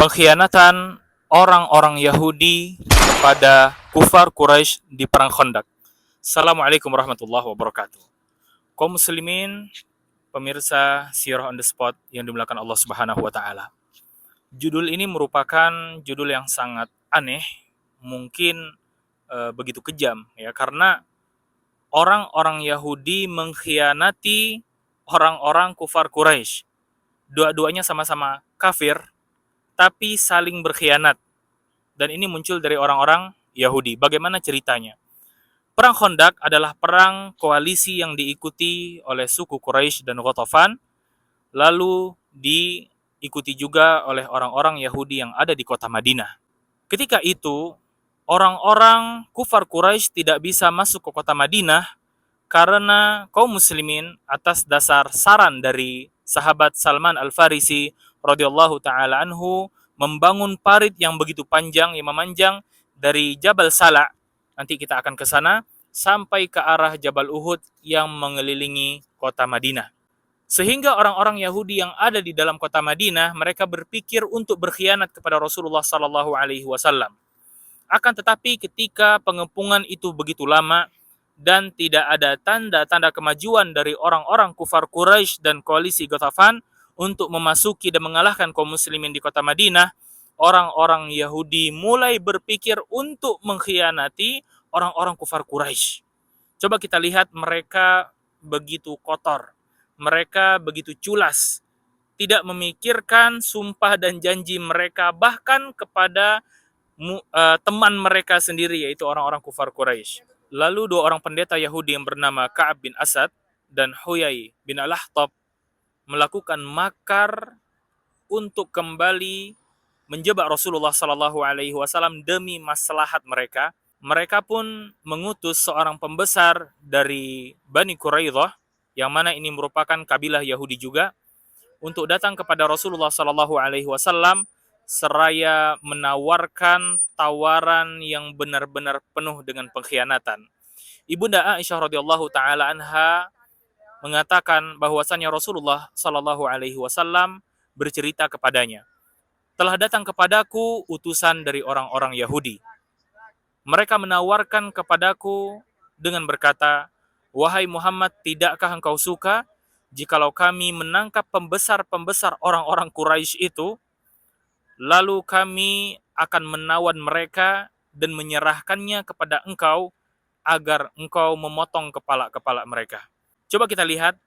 Pengkhianatan orang-orang Yahudi kepada kufar Quraisy di perang Khandaq. Assalamualaikum warahmatullahi wabarakatuh. Kaum muslimin, pemirsa Sirah on the Spot yang dimuliakan Allah Subhanahu wa taala. Judul ini merupakan judul yang sangat aneh, mungkin begitu kejam ya, karena orang-orang Yahudi mengkhianati orang-orang kufar Quraisy. Dua-duanya sama-sama kafir, tapi saling berkhianat. Dan ini muncul dari orang-orang Yahudi. Bagaimana ceritanya? Perang Khandaq adalah perang koalisi yang diikuti oleh suku Quraisy dan Ghatafan, lalu diikuti juga oleh orang-orang Yahudi yang ada di kota Madinah. Ketika itu, orang-orang kufar Quraisy tidak bisa masuk ke kota Madinah karena kaum muslimin atas dasar saran dari sahabat Salman Al-Farisi radhiyallahu taala anhu membangun parit yang begitu panjang, yang memanjang dari Jabal Sala, nanti kita akan ke sana, sampai ke arah Jabal Uhud yang mengelilingi kota Madinah. Sehingga orang-orang Yahudi yang ada di dalam kota Madinah, mereka berpikir untuk berkhianat kepada Rasulullah sallallahu alaihi wasallam. Akan tetapi ketika pengepungan itu begitu lama dan tidak ada tanda-tanda kemajuan dari orang-orang kufar Quraisy dan koalisi Ghatafan untuk memasuki dan mengalahkan kaum muslimin di kota Madinah, orang-orang Yahudi mulai berpikir untuk mengkhianati orang-orang kufar Quraisy. Coba kita lihat, mereka begitu kotor, mereka begitu culas, tidak memikirkan sumpah dan janji mereka bahkan kepada teman mereka sendiri, yaitu orang-orang kufar Quraisy. Lalu dua orang pendeta Yahudi yang bernama Ka'ab bin Asad dan Huyai bin Al-Akhtab melakukan makar untuk kembali menjebak Rasulullah sallallahu alaihi wasallam demi maslahat mereka. Mereka pun mengutus seorang pembesar dari Bani Quraidah, yang mana ini merupakan kabilah Yahudi juga, untuk datang kepada Rasulullah sallallahu alaihi wasallam seraya menawarkan tawaran yang benar-benar penuh dengan pengkhianatan. Ibunda Aisyah radhiyallahu taala anha mengatakan bahwasannya Rasulullah sallallahu alaihi wasallam bercerita kepadanya, "Telah datang kepadaku utusan dari orang-orang Yahudi. Mereka menawarkan kepadaku dengan berkata, 'Wahai Muhammad, tidakkah engkau suka jikalau kami menangkap pembesar-pembesar orang-orang Quraisy itu, lalu kami akan menawan mereka dan menyerahkannya kepada engkau agar engkau memotong kepala-kepala mereka.'" Coba kita lihat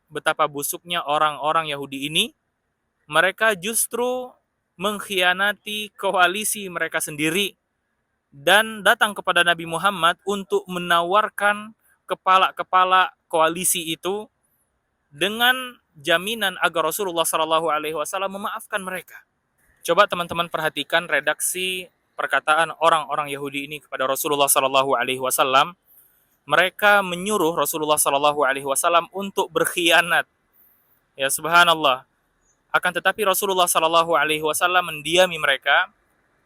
betapa busuknya orang-orang Yahudi ini. Mereka justru mengkhianati koalisi mereka sendiri dan datang kepada Nabi Muhammad untuk menawarkan kepala-kepala koalisi itu dengan jaminan agar Rasulullah Shallallahu Alaihi Wasallam memaafkan mereka. Coba teman-teman perhatikan redaksi perkataan orang-orang Yahudi ini kepada Rasulullah Shallallahu Alaihi Wasallam. Mereka menyuruh Rasulullah Shallallahu Alaihi Wasallam untuk berkhianat. Ya subhanallah. Akan tetapi Rasulullah Shallallahu Alaihi Wasallam mendiami mereka.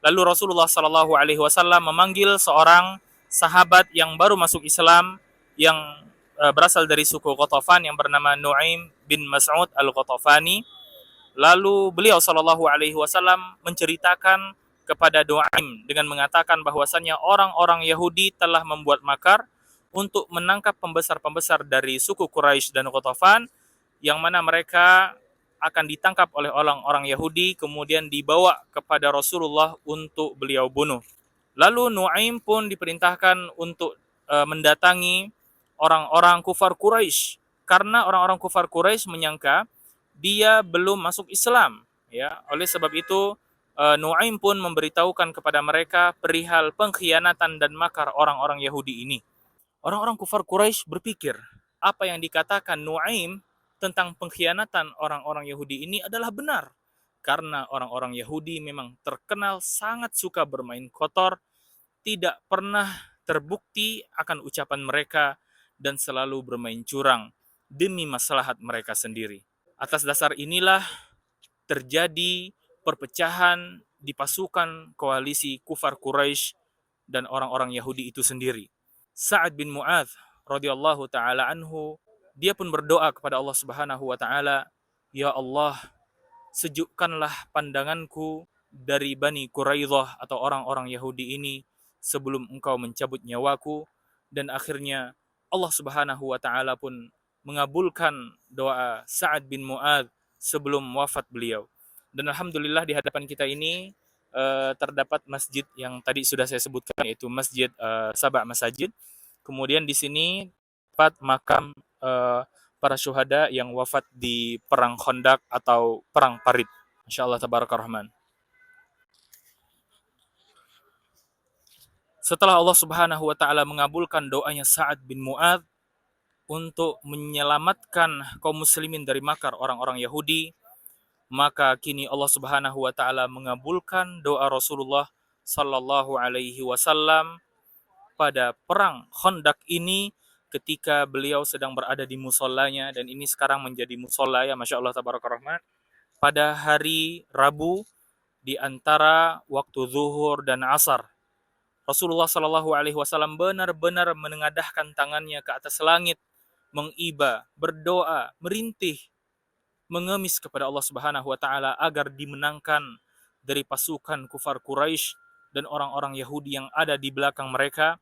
Lalu Rasulullah Shallallahu Alaihi Wasallam memanggil seorang sahabat yang baru masuk Islam, yang berasal dari suku Ghatafan, yang bernama Nu'aim bin Mas'ud al-Ghatafani. Lalu beliau Shallallahu Alaihi Wasallam menceritakan kepada Nu'aim dengan mengatakan bahwasannya orang-orang Yahudi telah membuat makar untuk menangkap pembesar-pembesar dari suku Quraisy dan Ghatafan, yang mana mereka akan ditangkap oleh orang-orang Yahudi kemudian dibawa kepada Rasulullah untuk beliau bunuh. Lalu Nu'aim pun diperintahkan untuk mendatangi orang-orang kufar Quraisy, karena orang-orang kufar Quraisy menyangka dia belum masuk Islam, ya. Oleh sebab itu Nu'aim pun memberitahukan kepada mereka perihal pengkhianatan dan makar orang-orang Yahudi ini. Orang-orang kufar Quraisy berpikir apa yang dikatakan Nu'aim tentang pengkhianatan orang-orang Yahudi ini adalah benar. Karena orang-orang Yahudi memang terkenal sangat suka bermain kotor, tidak pernah terbukti akan ucapan mereka, dan selalu bermain curang demi maslahat mereka sendiri. Atas dasar inilah terjadi perpecahan di pasukan koalisi kufar Quraisy dan orang-orang Yahudi itu sendiri. Sa'ad bin Mu'adz radhiyallahu taala anhu, dia pun berdoa kepada Allah Subhanahu wa taala, "Ya Allah, sejukkanlah pandanganku dari Bani Quraidah atau orang-orang Yahudi ini sebelum engkau mencabut nyawaku. Dan akhirnya Allah Subhanahu wa taala pun mengabulkan doa Sa'ad bin Mu'adz sebelum wafat beliau. Dan alhamdulillah di hadapan kita ini terdapat masjid yang tadi sudah saya sebutkan, yaitu Masjid Saba' Masajid. Kemudian di sini tempat makam para syuhada yang wafat di perang Khandaq atau perang Parit. Insyaallah tabarakar rahman. Setelah Allah Subhanahu wa taala mengabulkan doanya Sa'ad bin Mu'adz untuk menyelamatkan kaum muslimin dari makar orang-orang Yahudi, maka kini Allah Subhanahu wa taala mengabulkan doa Rasulullah sallallahu alaihi wasallam pada perang Khandaq ini ketika beliau sedang berada di musallanya, dan ini sekarang menjadi musalla ya, Masya Allah tabarakar rahman, pada hari Rabu di antara waktu zuhur dan asar. Rasulullah Shallallahu Alaihi Wasallam benar-benar menengadahkan tangannya ke atas langit, mengiba, berdoa, merintih, mengemis kepada Allah Subhanahu Wa Taala agar dimenangkan dari pasukan kufar Quraisy dan orang-orang Yahudi yang ada di belakang mereka,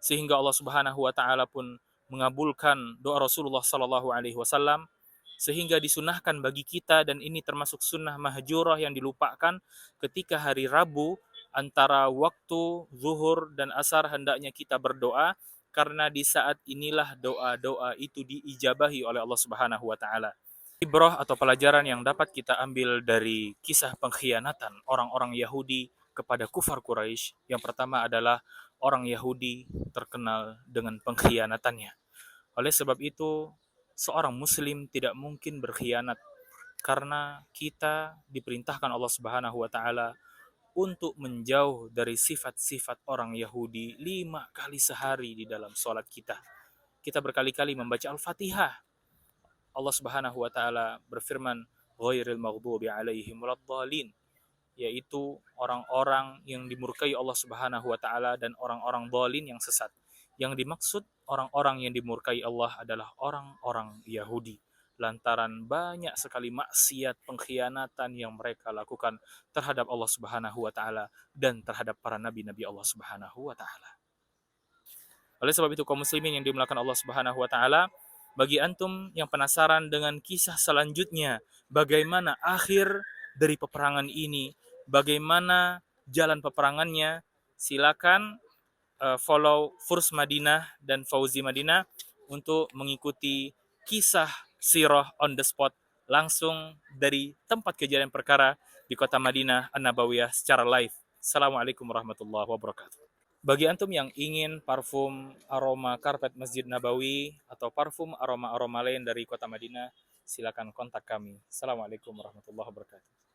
sehingga Allah Subhanahu Wa Taala pun mengabulkan doa Rasulullah Shallallahu Alaihi Wasallam, sehingga disunahkan bagi kita, dan ini termasuk sunnah mahjurah yang dilupakan, ketika hari Rabu antara waktu zuhur dan asar hendaknya kita berdoa, karena di saat inilah doa-doa itu diijabahi oleh Allah Subhanahu wa taala. Ibrah atau pelajaran yang dapat kita ambil dari kisah pengkhianatan orang-orang Yahudi kepada kufar Quraisy, yang pertama adalah orang Yahudi terkenal dengan pengkhianatannya. Oleh sebab itu, seorang muslim tidak mungkin berkhianat, karena kita diperintahkan Allah Subhanahu wa taala untuk menjauh dari sifat-sifat orang Yahudi 5 kali sehari di dalam sholat kita. Kita berkali-kali membaca Al-Fatihah. Allah Subhanahu wa taala berfirman, ghairil maghdubi alaihim waladdallin, yaitu orang-orang yang dimurkai Allah Subhanahu wa taala dan orang-orang dhalin yang sesat. Yang dimaksud orang-orang yang dimurkai Allah adalah orang-orang Yahudi, lantaran banyak sekali maksiat pengkhianatan yang mereka lakukan terhadap Allah Subhanahu wa taala dan terhadap para nabi-nabi Allah Subhanahu wa taala. Oleh sebab itu, kaum muslimin yang dimuliakan Allah Subhanahu wa taala, bagi antum yang penasaran dengan kisah selanjutnya, bagaimana akhir dari peperangan ini, bagaimana jalan peperangannya, silakan follow Furs Madinah dan Fauzi Madinah untuk mengikuti kisah sirah on the spot langsung dari tempat kejadian perkara di kota Madinah An-Nabawiyah secara live. Assalamualaikum warahmatullahi wabarakatuh. Bagi antum yang ingin parfum aroma karpet Masjid Nabawi atau parfum aroma-aroma lain dari kota Madinah, silakan kontak kami. Assalamualaikum warahmatullahi wabarakatuh.